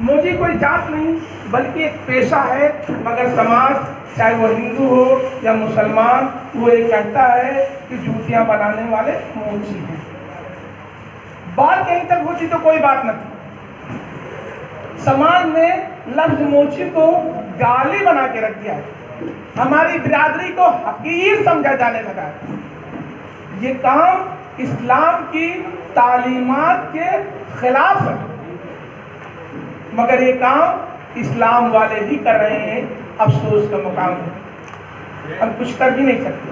मोची कोई जात नहीं बल्कि एक पेशा है, मगर समाज चाहे वो हिंदू हो या मुसलमान वो ये कहता है कि जूतियां बनाने वाले मोची हैं। बात कहीं तक होती तो कोई बात न थी। समाज ने लफ्ज मोची को गाली बना के रख दिया है, हमारी बिरादरी को हकीर समझा जाने लगा है। ये काम इस्लाम की तालीमात के खिलाफ है, मगर ये काम इस्लाम वाले ही कर रहे हैं। अफसोस का मुकाम है, हम कुछ कर भी नहीं सकते।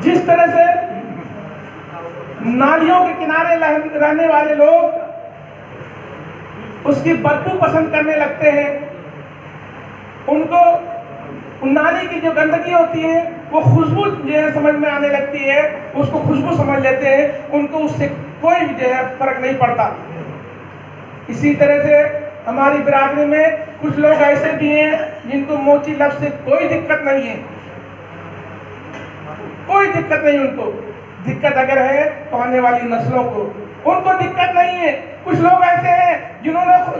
जिस तरह से नालियों के किनारे रहने वाले लोग उसकी बदबू पसंद करने लगते हैं, उनको नाली की जो गंदगी होती है वो खुशबू जो है समझ में आने लगती है, उसको खुशबू समझ लेते हैं, उनको उससे कोई जो है फर्क नहीं पड़ता। इसी तरह से हमारी बिरादरी में कुछ लोग ऐसे भी हैं जिनको मोची लफ्ज से कोई दिक्कत नहीं है, कोई दिक्कत नहीं। उनको दिक्कत अगर है तो आने वाली नस्लों को, उनको दिक्कत नहीं है। कुछ लोग ऐसे हैं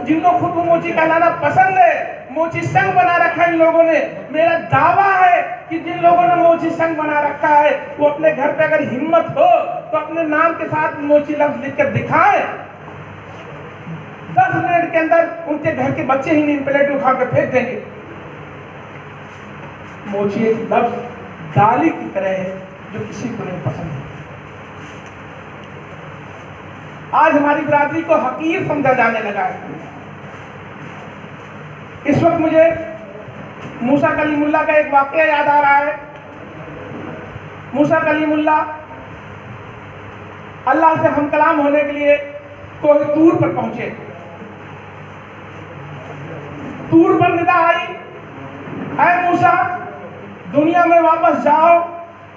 जिनको खुद को मोची कहलाना पसंद है, मोची संघ बना रखा है इन लोगों ने। मेरा दावा है कि जिन लोगों ने मोची संघ बना रखा है वो अपने घर पे अगर हिम्मत हो तो अपने नाम के साथ मोची लफ्ज लिखकर दिखाए। 10 मिनट के अंदर उनके घर के बच्चे ही नींद प्लेट उठा कर फेंक देंगे। मोची एक लफ्ज गाली की तरह है जो किसी को नहीं पसंद है। आज हमारी बिरादरी को हकीर समझा जाने लगा है। इस वक्त मुझे मूसा कलीमुल्लाह का एक वाकया याद आ रहा है। मूसा कलीमुल्लाह अल्लाह से हम कलाम होने के लिए कोह तूर पर पहुंचे। तूर पर निदा आई, ऐ मूसा दुनिया में वापस जाओ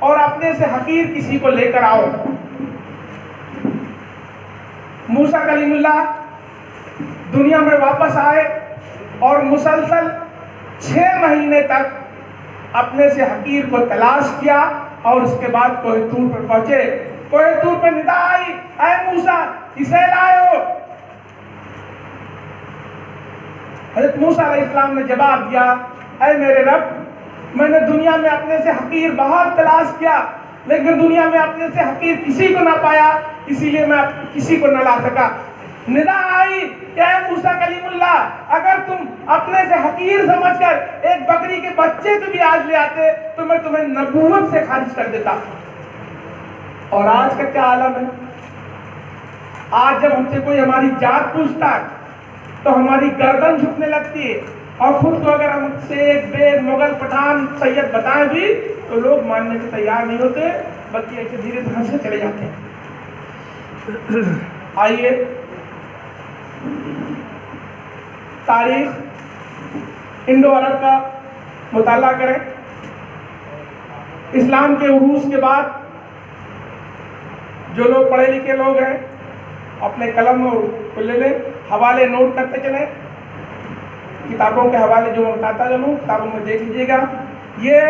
और अपने से हकीर किसी को लेकर आओ। मूसा कलीमुल्लाह दुनिया में वापस आए और मुसलसल 6 महीने तक अपने से हकीर को तलाश किया और उसके बाद कोह तूर पर पहुंचे। कोह तूर पर निदा आई, ऐ मूसा इसे लाओ। हज़रत मूसा अलैहिस्सलाम ने जवाब दिया, ऐ मेरे रब, मैंने दुनिया में अपने से हकीर बहुत तलाश किया लेकिन दुनिया में अपने से हकीर किसी को ना पाया, इसीलिए मैं किसी को न ला सका। निदा आई, क्या मूसा कलीमुल्लाह, अगर तुम अपने से हकीर समझकर एक बकरी के बच्चे को भी आज ले आते तो मैं तुम्हें नबूवत से खारिज कर देता। और आज का क्या आलम है। आज जब हमसे कोई हमारी जात पूछता है तो हमारी गर्दन झुकने लगती है, और खुद को अगर हमसे एक बेग मुगल पठान सैयद बताएं भी तो लोग मानने को तैयार नहीं होते, बल्कि ऐसे धीरे धीरे हंस के चले जाते हैं। आइए तारीख इंडो अरब का मुताला करें। इस्लाम के उरूस के बाद जो लोग पढ़े लिखे लोग हैं अपने कलम को ले लें, हवाले नोट करते चलें। किताबों के हवाले जो मैं बताता चलूँ किताबों में देख लीजिएगा। ये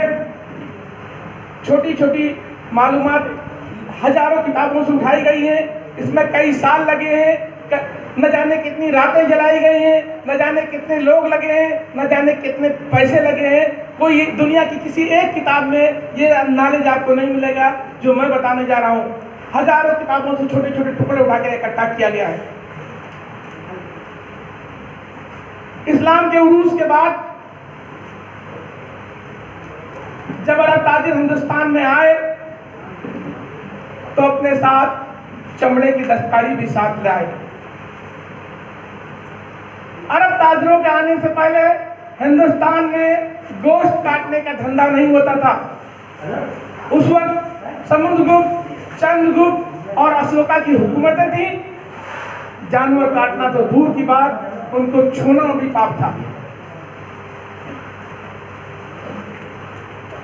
छोटी छोटी मालूमात हजारों किताबों से उठाई गई हैं, इसमें कई साल लगे हैं, न जाने कितनी रातें जलाई गई हैं, न जाने कितने लोग लगे हैं, न जाने कितने पैसे लगे हैं। कोई दुनिया की किसी एक किताब में ये नॉलेज आपको नहीं मिलेगा जो मैं बताने जा रहा हूँ। हजारों किताबों से छोटे छोटे टुकड़े उठाकर इकट्ठा किया गया है। इस्लाम के उरूस के बाद जब अरब ताजिर हिंदुस्तान में आए तो अपने साथ चमड़े की दस्तकारी भी साथ लाए। अरब ताजिरों के आने से पहले हिंदुस्तान में गोश्त काटने का धंधा नहीं होता था। उस वक्त समुद्रगुप्त, चंद्रगुप्त और अशोका की हुकूमतें थी। जानवर काटना तो दूर की बात, उनको छूना भी पाप था।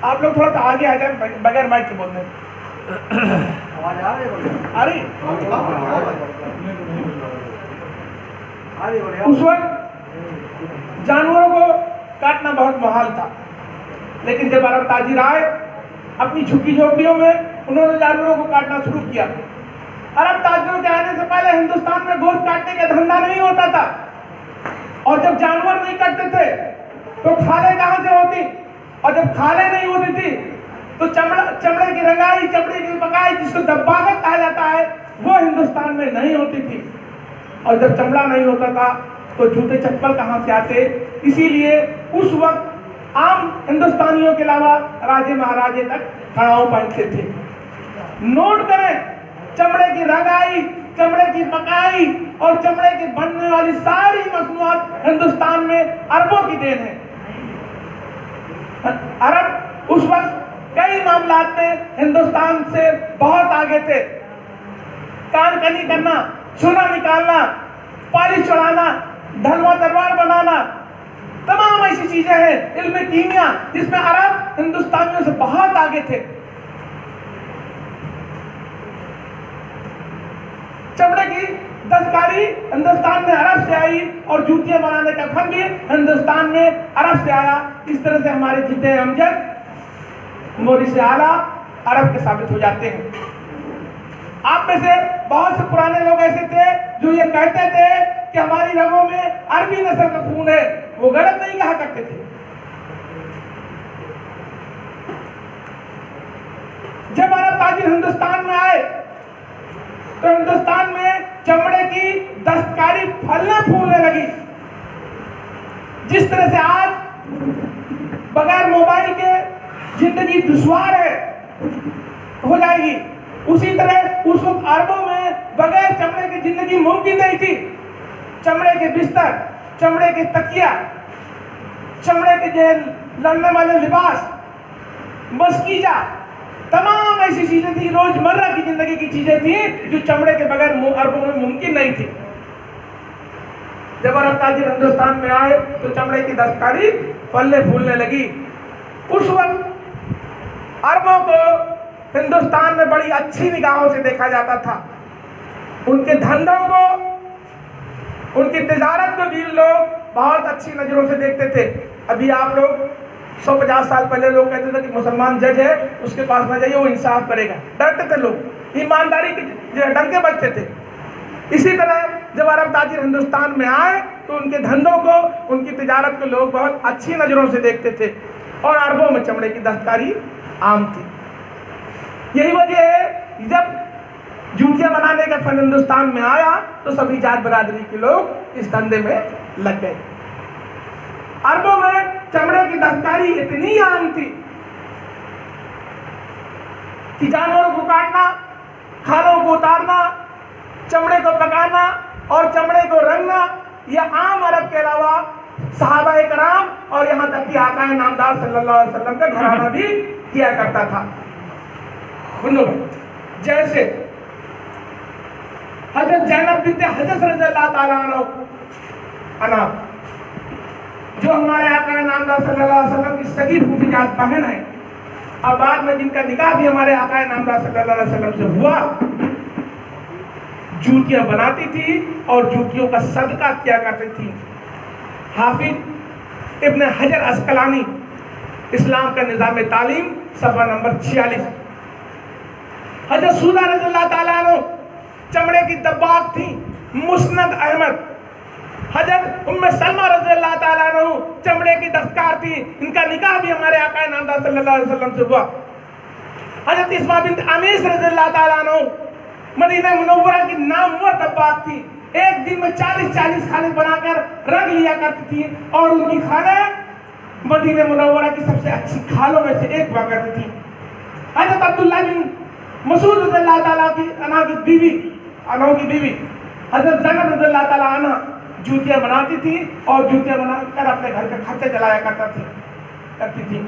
आप लोग थोड़ा सा आगे आ जाए बगैर माइक के बोलने। अरे उस वक्त जानवरों को काटना बहुत मुहाल था, लेकिन जब अरब ताजिर आए अपनी झुकी झोपड़ियों में उन्होंने जानवरों को काटना शुरू किया। अरब ताजिरों के आने से पहले हिंदुस्तान में गोश्त काटने का धंधा नहीं होता था, और जब जानवर नहीं कटते थे तो खाले कहां से होती, और जब खाले नहीं होती थी तो चमड़े की रंगाई, चमड़े की पकाई, जिसको दब्बागत कहा जाता है, वो हिंदुस्तान में नहीं होती थी। और जब चमड़ा नहीं होता था तो जूते चप्पल कहां से आते। इसीलिए उस वक्त आम हिंदुस्तानियों के अलावा राजे महाराजे तक कड़ाऊ पहनते थे। नोट करें, चमड़े की रंगाई, चमड़े की पकाई और चमड़े की बनने वाली सारी मसनूआत हिंदुस्तान में अरबों की देन है। अरब उस वक्त कई मामलात में हिंदुस्तान से बहुत आगे थे। कानकनी करना, सोना निकालना, पॉलिश चढ़ाना, ढलवा दरबार बनाना, तमाम ऐसी चीजें हैं, इल्म कीमिया, जिसमें अरब हिंदुस्तानियों से बहुत आगे थे। चमड़े की दस्तकारी हिंदुस्तान में अरब से आई और जूतियां बनाने का फन भी हिंदुस्तान में अरब से आया। इस तरह से हमारे जितने अमजद मोरी से आला अरब के साबित हो जाते हैं। आप में से बहुत से पुराने लोग ऐसे थे जो ये कहते थे कि हमारी रगों में अरबी नस्ल का खून है। वो गलत नहीं कहा करते थे। जब अरब ताजिर हिंदुस्तान में आए तो हिंदुस्तान में चमड़े की दस्तकारी फलने फूलने लगी। जिस तरह से आज बगैर मोबाइल के जिंदगी दुश्वार है हो जाएगी, उसी तरह उस वक्त अरबों में बगैर चमड़े की जिंदगी मुमकिन नहीं थी। चमड़े के बिस्तर, चमड़े के तकिया, चमड़े के लड़ने वाले लिबास, मस्कीजा, तमाम ऐसी चीजें थी, रोजमर्रा की जिंदगी की चीजें थी जो चमड़े के बगैर अरबों में मुमकिन नहीं थी। जब अरब ताजिर हिंदुस्तान में आए तो चमड़े की दस्तकारी फलने फूलने लगी। उस वक्त अरबों को हिंदुस्तान में बड़ी अच्छी निगाहों से देखा जाता था। उनके धंधों को, उनकी तिजारत को भी लोग बहुत अच्छी नजरों से देखते थे। अभी आप लोग 150 साल पहले लोग कहते थे कि मुसलमान जज है, उसके पास न जाइए, वो इंसाफ करेगा। डरते थे लोग, ईमानदारी के डंके बजते थे। इसी तरह जब अरब ताजिर हिंदुस्तान में आए तो उनके धंधों को, उनकी तिजारत को लोग बहुत अच्छी नजरों से देखते थे और अरबों में चमड़े की दस्तकारी आम थी। यही वजह है जब जूतियां बनाने का फन हिंदुस्तान में आया तो सभी जात बरादरी के लोग इस धंधे में लग गए। अरबों में चमड़े की दस्तकारी इतनी आम थी कि जानवरों को काटना, खानों को उतारना, चमड़े को पकाना और चमड़े को रंगना यह आम अरब के अलावा सहाबाए कराम और यहाँ तक कि आकाए नामदार सल्लल्लाहु अलैहि वसल्लम का घराना भी किया करता था। जैसे हजरत ज़ैनब बिन्त हज़रत रज़ियल्लाहु ताला अन्हा, जो हमारे आका नामदार सल्लल्लाहु अलैहि वसल्लम की सगी फूफीजात बहन है और बाद में जिनका निकाह भी हमारे आका नामदार सल्लल्लाहु अलैहि वसल्लम से हुआ, जूतियां बनाती थी और जूतियों का सदका किया करती थी। हाफिज इब्न हजर अस्कलानी इस्लाम का निज़ाम तालीम सफ़ा नंबर 46। हजरत सूदा रज़ियल्लाहु ताला अन्हु चमड़े की दब्बाग थी। मुस्नद अहमद, हजरत उम्मे सलमा रज़ियल्लाहु ताला अन्हु चमड़े की दस्तकार थी। इनका निकाह भी हमारे आका नामदार सल्लल्लाहु अलैहि वसल्लम से हुआ। हजरत इस्मा बिन्त अमीस रज़ियल्लाहु ताला अन्हु मदीना मुनव्वरा की नामवर दब्बाग थी। एक दिन में 40-40 खाने बनाकर रख लिया करती थी और उनकी खाने मदीना मुनव्वरा की सबसे अच्छी खालों में से एक हुआ करती थी। हजरत अब्दुल्लाह बिन मसूद रज़ियल्लाहु ताला अन्हा की बीवी हजरत ज़ैनब रज़ियल्लाहु ताला अन्हा जूतियां बनाती थी और जूतियां बनाकर अपने घर का खर्चा चलाया करती थी।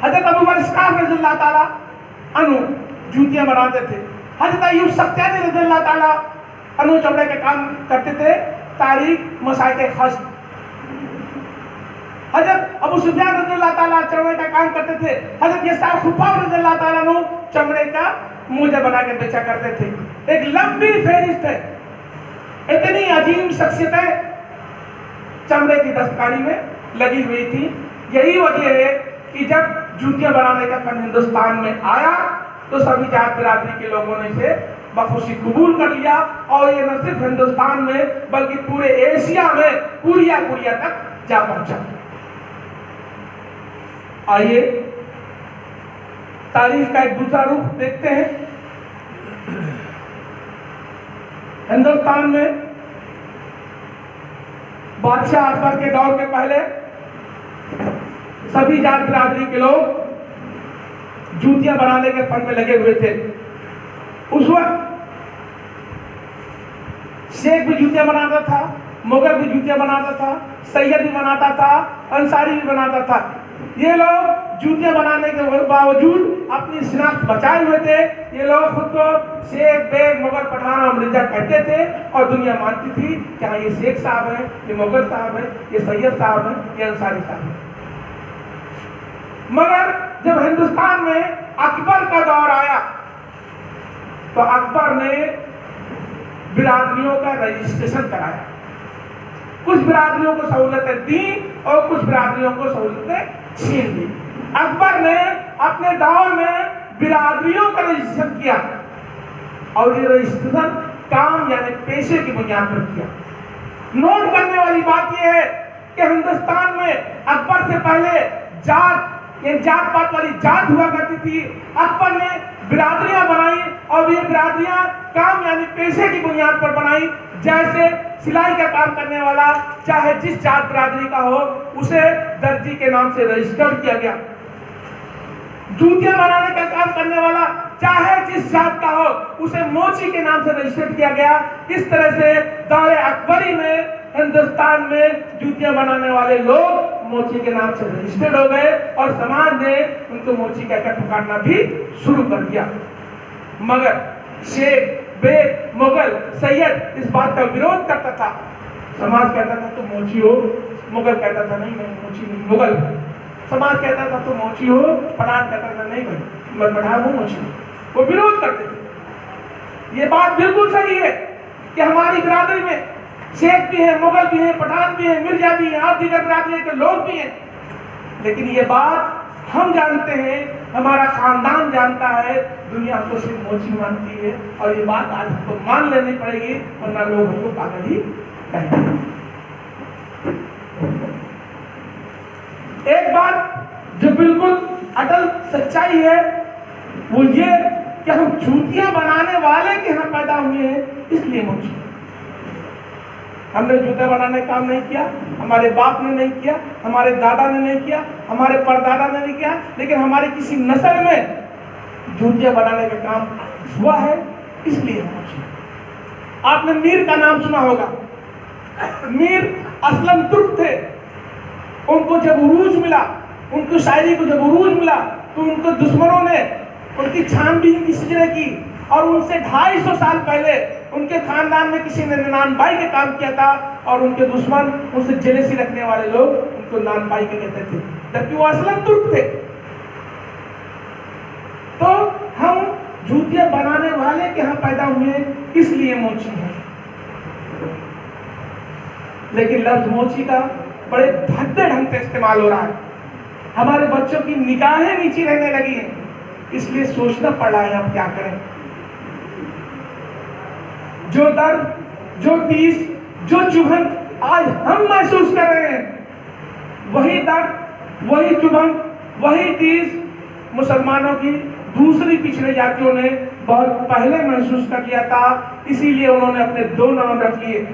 हजरत अबू बकर सिद्दीक़ रज़ियल्लाहु ताला अन्हु जूतियां बनाते थे। हजरत अय्यूब सख्तियानी रज़ियल्लाहु ताला अन्हु चमड़े के काम करते थे। तारीख मसाइल खास। हजरत अबू सुफियान रज़ियल्लाहु ताला चमड़े का काम करते थे। हजरत यसार खुब्बाब रज़ियल्लाहु ताला अन्हु चमड़े का मोजा बना के बेचा करते थे। एक लंबी फहरिस्त है। इतनी अजीम शख्सियतें चमड़े की दस्तकारी में लगी हुई थी। यही वजह है कि जब जूतियां बनाने का फन हिंदुस्तान में आया तो सभी जात बिरादरी के लोगों ने इसे बखुशी कबूल कर लिया और ये न सिर्फ हिंदुस्तान में बल्कि पूरे एशिया में कुरिया कुरिया तक जा पहुंचा। आइए तारीख का एक दूसरा रूप देखते हैं। हिंदुस्तान में बादशाह अकबर के दौर के पहले सभी जात बिरादरी के लोग जूतियां बनाने के फन में लगे हुए थे। उस वक्त शेख भी जूतियां बनाता था, मुगल भी जूतियां बनाता था, सैयद भी बनाता था, अंसारी भी बनाता था। ये लोग जूतियां बनाने के बावजूद अपनी शिनाख्त बचाए हुए थे। ये लोग खुद को शेख, बेग, मुगल, पठान और मिर्जा कहते थे और दुनिया मानती थी कि हाँ ये शेख साहब हैं, ये मुगल साहब हैं, ये सैयद साहब हैं, ये अंसारी साहब हैं। मगर जब हिंदुस्तान में अकबर का दौर आया तो अकबर ने बिरादरियों का रजिस्ट्रेशन कराया। कुछ बिरादरियों को सहूलतें दी और कुछ बिरादरियों को सहूलतें छीन ली। अकबर ने अपने दौर में बिरादरियों का रजिस्ट्रेशन किया और ये रजिस्ट्रेशन काम यानी पेशे की बुनियाद पर किया। नोट करने वाली बात यह है कि हिंदुस्तान में अकबर से पहले जात पात वाली जात हुआ करती थी। अकबर ने बिरादरियां बनाई और ये बिरादरियां काम यानी पेशे की बुनियाद पर बनाई। जैसे सिलाई का काम करने वाला चाहे जिस जात बिरादरी का हो उसे दर्जी के नाम से रजिस्टर किया गया। जूतियां बनाने का काम करने वाला चाहे जिस जात का हो उसे मोची के नाम से रजिस्टर किया गया। इस तरह से दौरे अकबरी में हिंदुस्तान में जूतियां बनाने वाले लोग मोची के नाम से रजिस्टर्ड हो गए और समाज ने उनको मोची कहकर पुकारना भी शुरू कर दिया। मगर शेख, बेग, मुगल, सैयद इस बात का विरोध करता था। समाज कहता था तो मोची हो, मुगल कहता था नहीं मोची नहीं मुगल। समाज कहता था तो मोची हो, पठान कहता था नहीं भाई मैं पठान हूं मोची। वो विरोध करते थे। ये बात बिल्कुल सही है कि हमारी बिरादरी में शेख भी है, मुगल भी है, पठान भी है, मिर्जा भी है और दीगर बिरादरी के लोग भी हैं। लेकिन ये बात हम जानते हैं, हमारा खानदान जानता है, दुनिया हमको सिर्फ मोची मानती है और ये बात आज हमको मान लेनी पड़ेगी वरना लोग हमको पागल ही कहेंगे। एक बात जो बिल्कुल अटल सच्चाई है वो ये कि हम जूतियां बनाने वाले के यहाँ पैदा हुए हैं इसलिए मोची। हमने जूते बनाने का काम नहीं किया, हमारे बाप ने नहीं किया, हमारे दादा ने नहीं किया, हमारे परदादा ने नहीं किया, लेकिन हमारे किसी नस्ल में जूतियां बनाने का काम हुआ है इसलिए मोची। आपने मीर का नाम सुना होगा। मीर असलम तुर्क थे। उनको जब उरूज मिला, उनकी शायरी को जब उरूज मिला तो उनको दुश्मनों ने उनकी छानबीन की सिजरे की और उनसे 250 साल पहले उनके खानदान में किसी ने नानबाई का काम किया था और उनके दुश्मन उनसे जेलसी रखने वाले लोग उनको नानबाई के कहते थे, जबकि वो असलन तुर्क थे। तो हम जूतियां बनाने वाले के यहाँ पैदा हुए इसलिए मोची है। लेकिन लफ्ज मोची का बड़े भद्दे ढंग से इस्तेमाल हो रहा है। हमारे बच्चों की निगाहें नीची रहने लगी हैं, इसलिए सोचना पड़ रहा है हम क्या करें। जो दर्द, जो टीस, जो चुभन आज हम महसूस कर रहे हैं, वही दर्द, वही चुभन, वही टीस मुसलमानों की दूसरी पिछड़ी जातियों ने बहुत पहले महसूस कर लिया था। इसीलिए उन्होंने अपने 2 नाम रख लिए।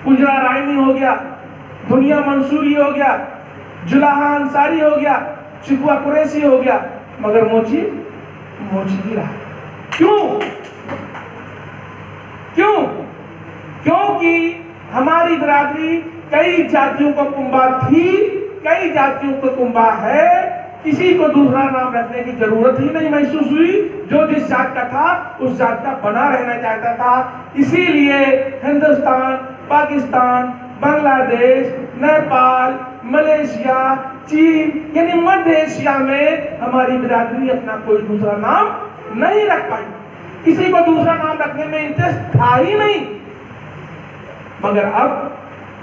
उजरा रायनी हो गया, दुनिया मंसूरी हो गया, जुलाहा अंसारी हो गया, चिकुआ कुरैशी हो गया, मगर मोची मोची ही रहा। क्यों? क्योंकि हमारी बिरादरी कई जातियों को कुंबा थी, कई जातियों को कुंबा है। किसी को दूसरा नाम रखने की जरूरत ही नहीं महसूस हुई। जो जिस जात का था उस जात का बना रहना चाहता था। इसीलिए हिंदुस्तान, पाकिस्तान, बांग्लादेश, नेपाल, मलेशिया, चीन यानी मध्य एशिया में हमारी बिरादरी अपना कोई दूसरा नाम नहीं रख पाई। किसी को दूसरा नाम रखने में इंटरेस्ट था ही नहीं। मगर अब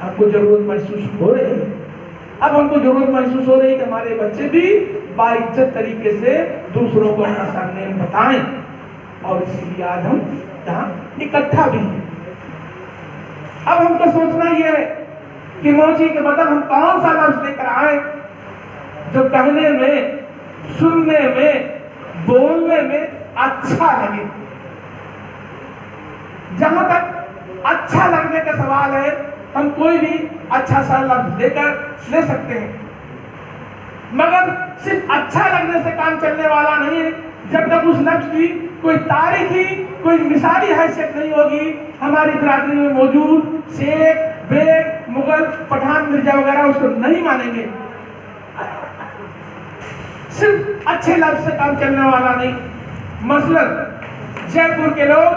हमको जरूरत महसूस हो रही है। अब हमको जरूरत महसूस हो रही है कि हमारे बच्चे भी बाइज्जत तरीके से दूसरों को अपना सरनेम बताएं। और इसीलिए आज हम यहाँ इकट्ठा भी हैं। अब हमको सोचना यह है कि मौजी के बदल हम कौन सा लफ्ज लेकर आए जो कहने में, सुनने में, बोलने में अच्छा लगे। जहां तक अच्छा लगने का सवाल है, हम कोई भी अच्छा सा लफ्ज लेकर ले सकते हैं, मगर सिर्फ अच्छा लगने से काम चलने वाला नहीं है। जब तक उस लफ्ज की कोई तारीखी, कोई मिसाली हैसियत नहीं होगी, हमारी बिरादरी में मौजूद शेख, बेग, मुगल, पठान, मिर्जा वगैरह उसको नहीं मानेंगे। सिर्फ अच्छे लफ्ज से काम चलने वाला नहीं। मसलन जयपुर के लोग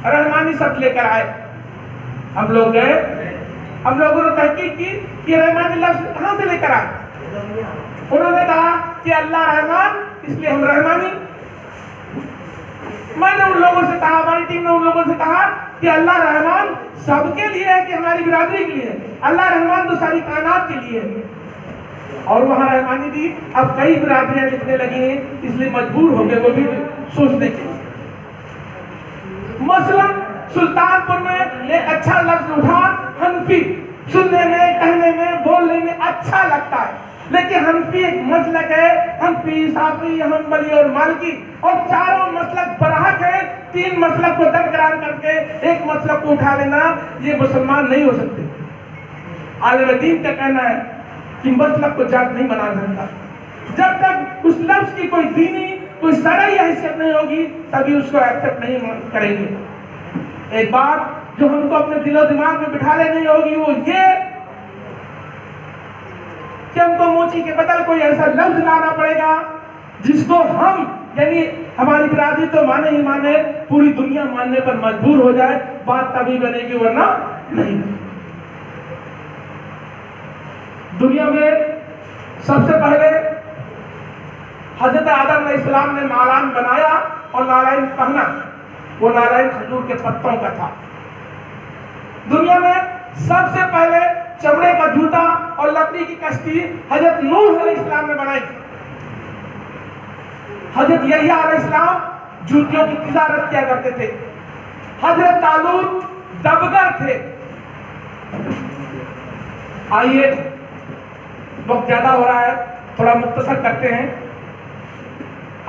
रहमानी शब्द लेकर आए, हम लोग गए, हम लोगों ने तहकीक की कि रहमानी लफ्ज कहां से लेकर आए। उन्होंने कहा कि अल्लाह रहमान, इसलिए हम रहमानी। मैंने उन लोगों से कहा, हमारी टीम ने उन लोगों से कहा कि अल्लाह रहमान सबके लिए है कि हमारी बिरादरी के लिए? अल्लाह रहमान तो सारी कायनात के लिए है। और वहां रहमानी भी अब कई बिरादरियां लिखने लगी हैं, इसलिए मजबूर हो गए वो भी सोचने के लिए। मसलन सुल्तानपुर में एक अच्छा लफ्ज उठा, हनफी। सुनने में, कहने में, बोलने में अच्छा लगता है, लेकिन हनफी एक मसलक है। हनफी, साफी, हम्बली और मालिकी, और चारों मसलक बराहक है। तीन मसलक को दरकिरार करके एक मसलक को उठा लेना, ये मुसलमान नहीं हो सकते। आलिम दीन का कहना है कि मसलक को जात नहीं बना सकता। जब तक उस लफ्ज की कोई दीनी, कोई शरई हैसियत नहीं होगी, तभी उसको एक्सेप्ट नहीं करेंगे। एक बात जो हमको अपने दिलो दिमाग में बिठा लेनी होगी वो ये कि हमको मोची के बदल कोई ऐसा लफ्ज लाना पड़ेगा जिसको हम, यानी हमारी बिरादरी तो माने ही माने, पूरी दुनिया मानने पर मजबूर हो जाए। बात तभी बनेगी, वरना नहीं। दुनिया में सबसे पहले हजरत आदम अलैहिस्सलाम ने नारायण बनाया और नारायण पहना। वो नारायण खजूर के पत्तों का था। दुनिया में सबसे पहले चमड़े का जूता और लकड़ी की कश्ती हजरत नूह अलैहिस्सलाम ने बनाई। हजरत यहया अलैहिस्सलाम जूतियों की तिजारत किया करते थे। हजरत तालूत दबगर थे। आइए, वक्त ज्यादा हो रहा है, थोड़ा मुख्तसर करते हैं।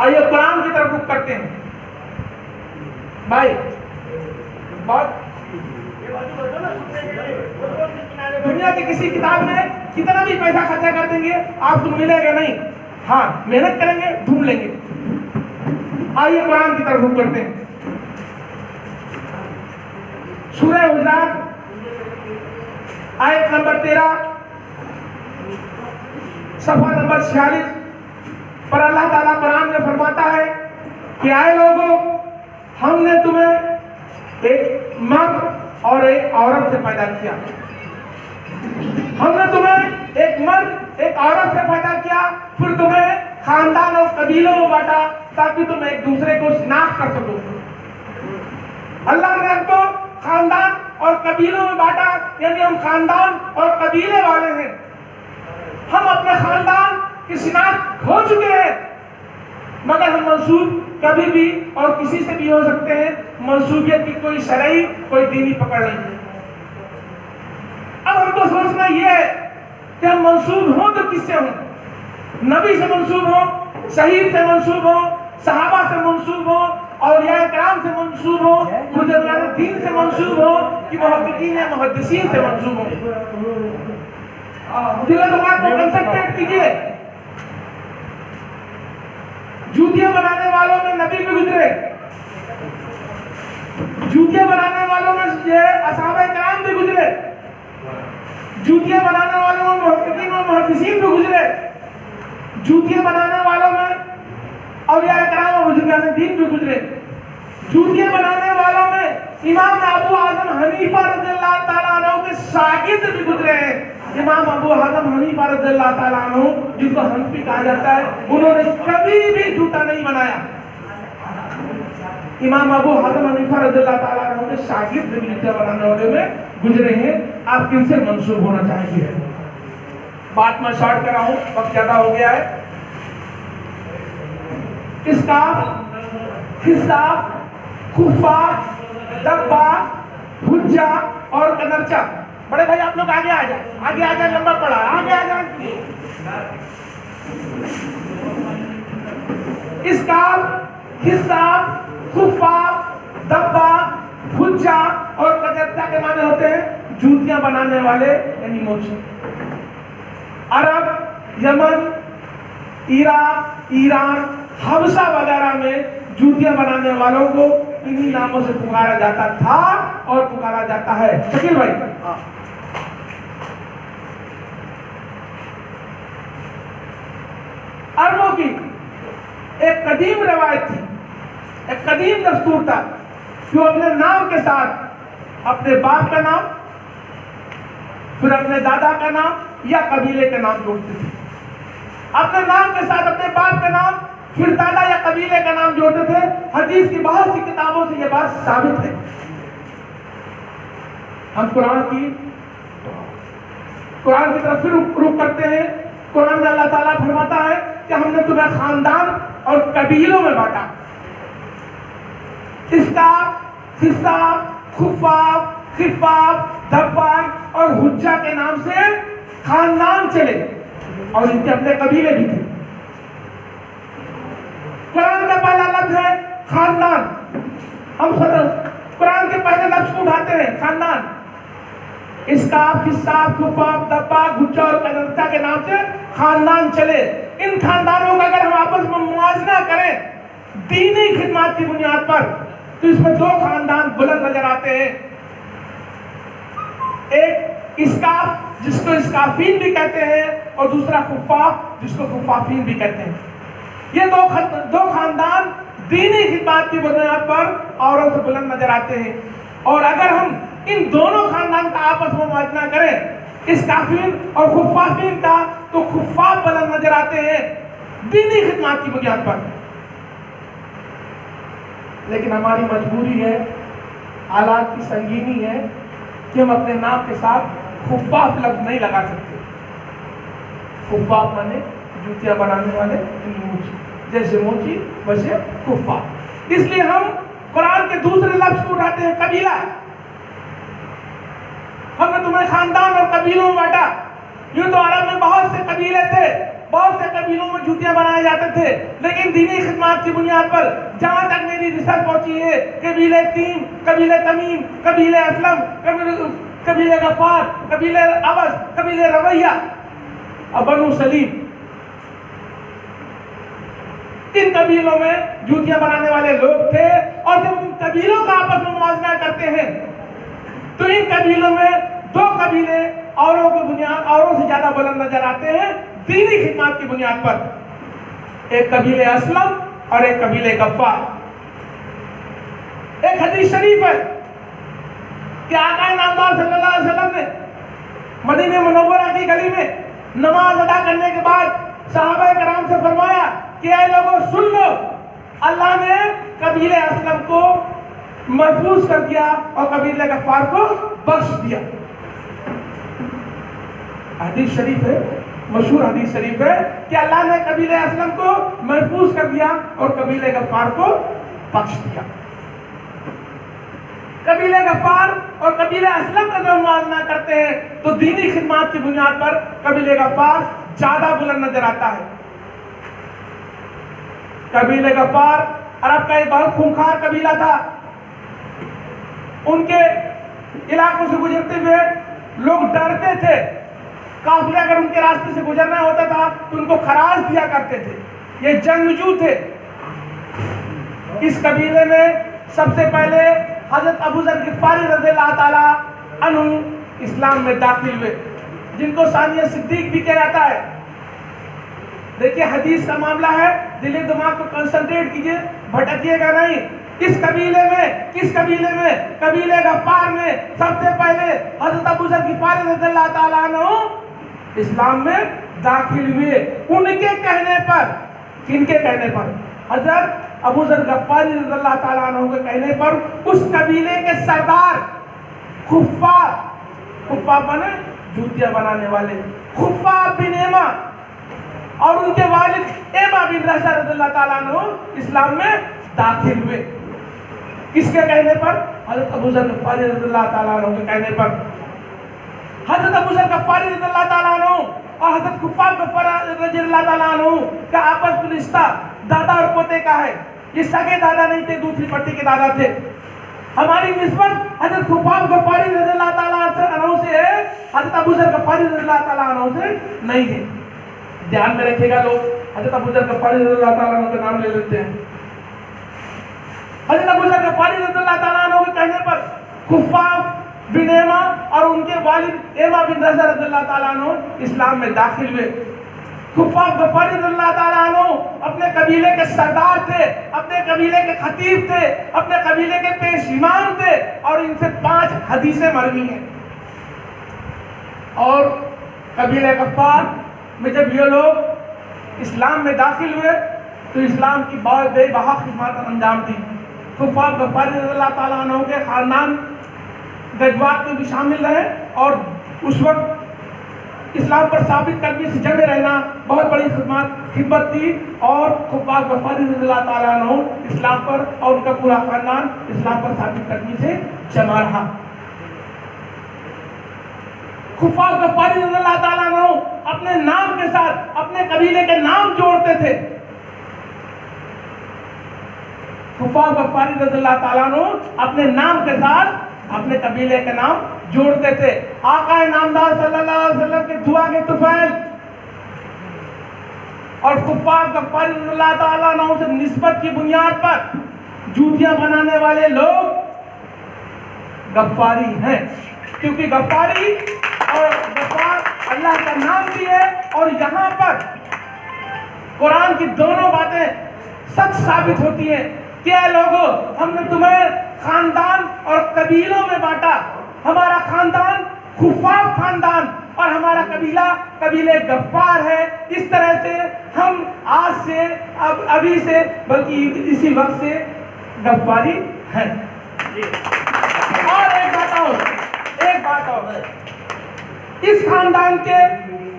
आइए कुरान की तरफ रुख करते हैं। भाई बहुत दुनिया की किसी किताब में कितना भी पैसा खर्चा कर देंगे आपको मिलेगा नहीं। हाँ, मेहनत करेंगे, ढूंढ लेंगे। आइए कुरान की तरफ रुख करते हैं। सूरह हुजरात आयत नंबर 13, सफा नंबर 46 पर अल्लाह ताला कुरान में फरमाता है कि आए लोगों, हमने तुम्हें एक मर्द और एक औरत से पैदा किया। हमने तुम्हें एक मर्द, एक औरत से पैदा किया, फिर तुम्हें खानदान और कबीलों में बांटा ताकि तुम एक दूसरे को शिनाख्त कर सको। अल्लाह ने हमको खानदान और कबीलों में बांटा, यानी हम खानदान और कबीले वाले हैं। हम अपने खानदान की शिनाख्त हो चुके हैं, मगर हम मंसूब कभी भी और किसी से भी हो सकते हैं। मंसूबियत की कोई शरई, कोई दीनी पकड़ नहीं है। अब हमको सोचना यह है कि हम मंसूब हों तो किससे हों? नबी से मंसूब हो, शहीद से मंसूब हो, सहाबा से मंसूब हो, औलिया किराम से मंसूब हो, बुजुर्गान दीन से मंसूब हो, कि मुहद्दिसीन या मुहद्दिसीन से मंसूब हो। दिल दिमाग को कंसंट्रेट कीजिए। जूतियां बनाने वालों में नबी भी गुजरे, जूतियां बनाने वालों में असहाबे किराम भी गुजरे, जूतियां बनाने वालों में मुहद्दिसीन और मुहद्दिसीन भी गुजरे, जूतियां बनाने वालों में औलिया किराम और बुजुर्गान दीन भी गुजरे, जूतियां बनाने वालों में इमाम अबू आजम हनीफा रज़ियल्लाहु ताला अन्हु के शागिर्द भी गुजरे हैं। इमाम अबू आजम हनीफा रज़ियल्लाहु ताला अन्हु, जिनको हनफी कहा जाता है, उन्होंने कभी भी जूता नहीं बनाया। इमाम अबू आजम हनीफा रज़ियल्लाहु ताला अन्हु के शागिर्द भी जूता बनाने वाले में गुजरे हैं। आप किनसे मंसूब होना चाहेंगे? बात मैं शॉर्ट कर रहा हूं, वक्त ज्यादा हो गया है। इस्काफ, हिसाब, खुफा, दब्बा, हुज्जा और कनरचा। बड़े भाई आप लोग आगे आ जाए, आगे आ जाए, लंबा पड़ा, आगे आ जाए। इस्काफ, हिसाब, खुफा, दब्बा, हुज्जा और कनरचा के माने होते हैं जूतियां बनाने वाले यानी मोची। अरब, यमन, इराक, ईरान, हबशा वगैरह में जूतियां बनाने वालों को इन्हीं नामों से पुकारा जाता था और पुकारा जाता है। शकील भाई, अरबों की एक कदीम रवायत थी, एक कदीम दस्तूर था कि वो अपने नाम के साथ अपने बाप का नाम, फिर अपने दादा का नाम या कबीले का नाम जोड़ते थे। अपने नाम के साथ अपने बाप का नाम, फिर दादा या कबीले का नाम जोड़ते थे। हदीस की बहुत सी किताबों से यह बात साबित है। हम कुरान की तरफ फिर रुख करते हैं। कुरान में अल्लाह ताला फरमाता है कि हमने तुम्हें खानदान और कबीलों में बांटा। इस्काफ, हिसाब, खुफाफ, खिफाफ, धब्बा और हुज्जा के नाम से खानदान चले और इनके अपने कबीले भी थे। कुरान का पहला लफ्ज है खानदान। हम कुरान के पहले लफ्ज को उठाते हैं खानदान। इस्काफ, हिसाब, खुफाफ, दब्बा, हुज्जा और कनरचा के नाम से खानदान चले। इन खानदानों का अगर हम आपस में मुआवजा करें दीनी खिदमत की बुनियाद पर, तो इसमें दो खानदान बुलंद नजर आते हैं। एक इस्काफ जिसको इस्काफीन भी कहते हैं और दूसरा खुफाफ जिसको खुफाफीन भी कहते हैं। ये दो खानदान दीनी खिदमत की बुनियाद पर औरों से बुलंद नजर आते हैं। और अगर हम इन दोनों खानदान का आपस में मुआवजा करें, इस्काफीन और खुफाफीन का, तो खुफाफ बुलंद नजर आते हैं दीनी खिदमत की बुनियाद पर। लेकिन हमारी मजबूरी है, हालात की संगीनी है कि हम अपने नाम के साथ खुफाफ लफ्ज नहीं लगा सकते। खुफाफ माने जूतियां बनाने वाले, जैसे मोची वैसे खुफाफ। इसलिए हम कुरान के दूसरे लफ्ज को उठाते हैं कबीला। हमने तुम्हें खानदान और कबीलों में बांटा। यूं तो अरब में बहुत से कबीले थे, बहुत से कबीलों में जूतियां बनाए जाते थे, लेकिन दीनी खिदमत की बुनियाद पर जहां तक मेरी रिसर्च पहुंची है, कबीले तीम, कबीले तमीम, कबीले असलम, कबीले गफार, कबीले अवस, कबीले रवैया और बनु सलीम, इन कबीलों में जूतियां बनाने वाले लोग थे। और जब इन कबीलों का आपस में मुआवजा करते हैं तो इन कबीलों में दो कबीले औरों से ज्यादा बुलंद नजर आते हैं दीनी खिदमत की बुनियाद पर। एक कबीले असलम और एक कबीले गफ्फार। एक हदीस शरीफ है कि आका नामदार सल्लल्लाहु अलैहि वसल्लम ने मदीने मुनव्वरा की गली में नमाज अदा करने के बाद सहाबा कराम से फरमाया कि ऐ लोगों सुन लो, अल्लाह ने कबीले असलम को महफूज कर दिया और कबीले गफ्फार को बख्श दिया। हदीस शरीफ है, मशहूर हदीस शरीफ है कि अल्लाह ने कबीले असलम को महफूज कर दिया और कबीले गफ्फार को बख्श दिया। कबीले गफ्फार और कबीले असलम का जब मुआवजा करते हैं तो दीनी खिदमत की बुनियाद पर कबीले गफ्फार ज्यादा बुलंद नजर आता है। कबीले गफ्फार अरब का एक बहुत खूंखार कबीला था। उनके इलाकों से गुजरते हुए लोग डरते थे। काफिले अगर उनके रास्ते से गुजरना होता था तो उनको खराज दिया करते थे। ये जंगजू थे। इस कबीले में सबसे पहले हजरत अबू ज़र गिफ़ारी रज़ियल्लाहु ताला अन्हु इस्लाम में दाखिल हुए, जिनको सानिया सिद्दीक भी कहा जाता है। देखिए हदीस का मामला है, दिल दिमाग को कंसंट्रेट कीजिए, भटकिएगा नहीं। किस कबीले में कबीले गफ्फार में सबसे पहले हजरत अबू ज़र गिफ़ारी रज़ियल्लाहु ताला अन्हु इस्लाम में दाखिल हुए। उनके कहने पर, किनके कहने पर? हजरत अबू ज़र गिफ़ारी रज़ियल्लाहु ताला अन्हु के कहने पर उस कबीले के सरदार खुफ़्फ़ार माने जूतियां बनाने वाले, खुफ़्फ़ार बिन एमा और उनके वालिद एमा बिन रज़ा रज़ियल्लाहु ताला अन्हु इस्लाम में दाखिल हुए। किसके कहने पर? हज़रत अबू ज़र गफ़ारी रज़ियल्लाहु ताला अन्हु के कहने पर। हज़रत अबू ज़र गफ़ारी रज़ियल्लाहु ताला अन्हु और हज़रत खुफ़ाफ गफ़ारी रज़ियल्लाहु ताला अन्हु का आपस में रिश्ता दादा और पोते का है। ये सगे दादा नहीं थे, दूसरी पट्टी के दादा थे। हमारी निस्बत हज़रत खुफ़ाफ गफ़ारी रज़ियल्लाहु ताला अन्हु से है, हज़रत अबू ज़र गफ़ारी रज़ियल्लाहु ताला अन्हु से नहीं है। ध्यान में रखिएगा लोग, हज़रत अबू ज़र गफ़ारी रज़ियल्लाहु ताला अन्हु का नाम ले लेते हैं। हज़रत अबू ज़र गफ़ारी रज़ियल्लाहु ताला अन्हु के कहने पर खुफ़ाफ बिन एमा और उनके वालिद एमा बिन रज़ा रज़ियल्लाहु ताला अन्हु इस्लाम में दाखिल हुए। खुफ़ाफ गफ़ारी रज़ियल्लाहु ताला अन्हु अपने कबीले के सरदार थे, अपने कबीले के खतीब थे, अपने कबीले के पेश इमाम थे और इनसे 5 हदीसें मरवी हैं। और कबीले गफ़ार में जब ये लोग इस्लाम में दाखिल हुए तो इस्लाम की बहुत बेबहा खिदमत अंजाम दी। खुफ़ाफ गफ़ारी रज़ियल्लाहु ताला अन्हु के ख़ानदान गज़वात में भी शामिल रहे और उस वक्त इस्लाम पर साबित कदमी से जमे रहना बहुत बड़ी खिदमत थी। और खुफ़ाफ गफ़ारी रज़ियल्लाहु ताला अन्हु इस्लाम पर और उनका पूरा ख़ानदान इस्लाम पर साबित कदमी से जमा रहा। खुफ़ाफ गफ़ारी रज़ियल्लाहु ताला अन्हु अपने नाम के साथ अपने कबीले के नाम जोड़ते थे। खुफ़ाफ गफ़ारी रज़ियल्लाहु ताला अन्हु अपने नाम के साथ अपने कबीले के नाम जोड़ते थे। आका नामदार सल्लल्लाहु अलैहि वसल्लम के दुआ के तुफ़ैल और खुफ़ाफ गफ़ारी रज़ियल्लाहु ताला अन्हु से निस्बत की बुनियाद पर जूतियां बनाने वाले लोग गफ़ारी हैं, क्योंकि गफ़ारी और गफ़ार अल्लाह का नाम भी है। और यहाँ पर कुरान की दोनों बातें सच साबित होती हैं। क्या लोगों, हमने तुम्हें खानदान और कबीलों में बांटा। हमारा खानदान खुफ़ाफ खानदान और हमारा कबीला कबीले गफ़ार है। इस तरह से हम आज से अभी से बल्कि इसी वक्त से गफ़ारी हैं। और एक बात और इस खानदान के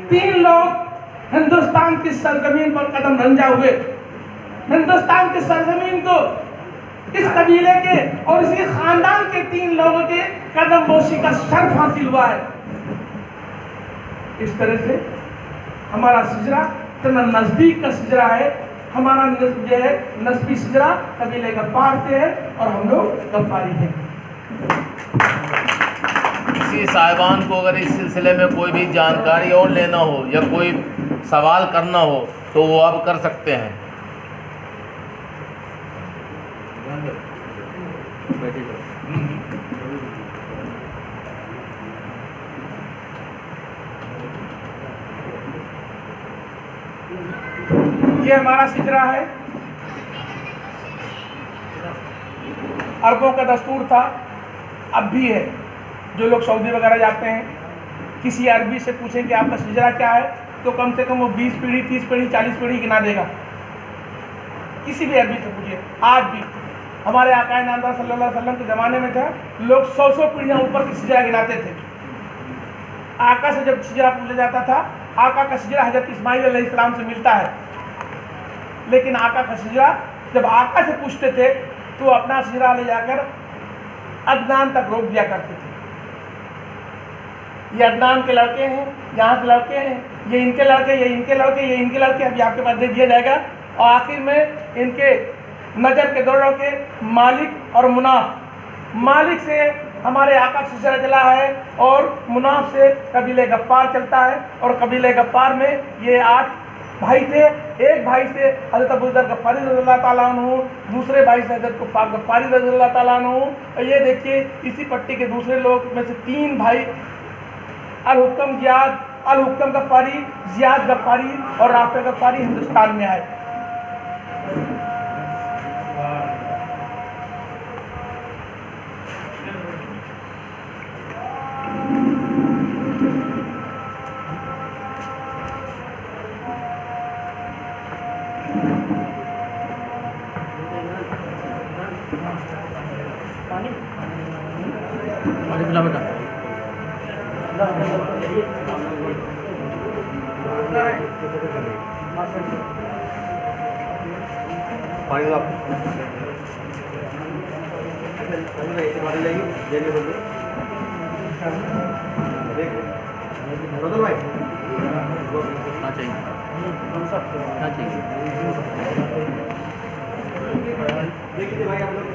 3 लोग हिंदुस्तान की सरजमीन पर कदम रंजा हुए। हिंदुस्तान की सरजमीन को इस कबीले के और इसी खानदान के 3 लोगों के कदम बोशी का शर्फ हासिल हुआ है। इस तरह से हमारा सिजरा इतना नजदीक का सिजरा है। हमारा जो है नस्बी सिजरा कबीले गफ़ार से है और हम लोग गफ़ारी हैं। किसी साहिबान को अगर इस सिलसिले में कोई भी जानकारी और लेना हो या कोई सवाल करना हो तो वो आप कर सकते हैं। ये हमारा सिजरा है। अरबों का दस्तूर था, अब भी है। जो लोग सऊदी वगैरह जाते हैं, किसी अरबी से पूछें कि आपका सिजरा क्या है तो कम से कम वो 20 पीढ़ी 30 पीढ़ी 40 पीढ़ी गिना देगा। किसी भी अरबी से पूछिए। आज भी हमारे आका नामदार सल्लल्लाहु अलैहि वसल्लम के ज़माने में था, लोग 100 पीढ़ियाँ ऊपर की सिजरा गिनाते थे। आका से जब सिजरा पूछा जाता था, आका का सिजरा हज़रत इस्माइल अलैहिस्सलाम से मिलता है। लेकिन आका का सिजरा जब आका से पूछते थे तो अपना सिजरा ले जाकर अदनान तक रोक दिया करते थे। ये अदनान के लड़के हैं, यहाँ के लड़के हैं, ये इनके लड़के, ये इनके लड़के, ये इनके लड़के, अभी आपके पास दे दिया जाएगा। और आखिर में इनके नज़र के 2 लड़के मालिक और मुनाफ। मालिक से हमारे आका का सिलसिला चला है और मुनाफ से कबीले गफ़ार चलता है। और कबीले गफ़ार में ये 8 भाई थे। एक भाई से हज़रत अबू ज़र गफ़ारी रज़ियल्लाहु ताला अन्हु, दूसरे भाई से हज़रत खुफ़ाफ गफ़ारी रज़ियल्लाहु ताला अन्हु। और ये देखिए इसी पट्टी के दूसरे लोग में से 3 भाई अल हुक्म गफ़ारी, ज़ियाद गफ़ारी और राफ़े गफ़ारी हिंदुस्तान में आए। पानी दो आप भाई हाँ चाहिए, हाँ चाहिए। देखिए भाई आप लोग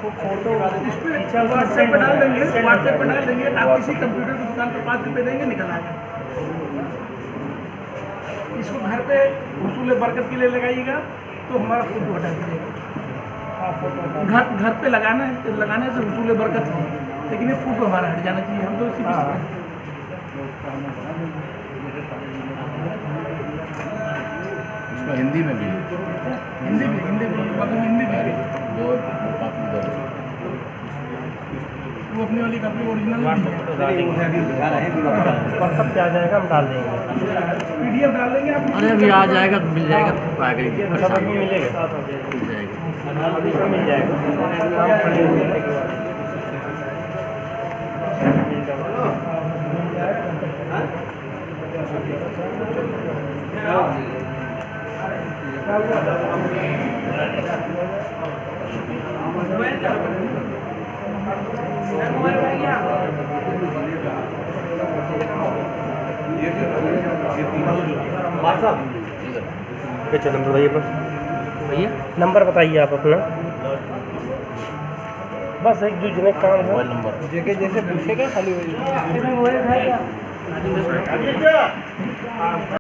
फोटो इस पे व्हाट्सएप पे डाल देंगे, व्हाट्सएप पे डाल देंगे। आप किसी कंप्यूटर की दुकान पर 5 रुपये देंगे, निकल आएगा। इसको घर पे हुसूल बरकत के लिए लगाइएगा तो हमारा फोटो हटा दीजिएगा। घर पे लगाना है, लगाने से हुसूल बरकत है, लेकिन ये फोटो हमारा हट जाना चाहिए। हम तो इसी इसमें हिंदी में भी है, हिंदी में हिंदी में दो कॉपी दो। वो अपनी वाली कॉपी ओरिजिनल व्हाट्सएप पे आ जाएगा, हम डाल देंगे। PDF डाल देंगे आप। अरे अभी आ जाएगा तो मिल जाएगा, तो आएगा ही, सब अभी मिलेगा, मिल जाएगा। अभी सब मिल जाएगा। अच्छा नंबर बताइए अपना, भैया नंबर बताइए आप अपना। बस एक दूसरे काम है, मोबाइल नंबर जैसे पूछेगा खाली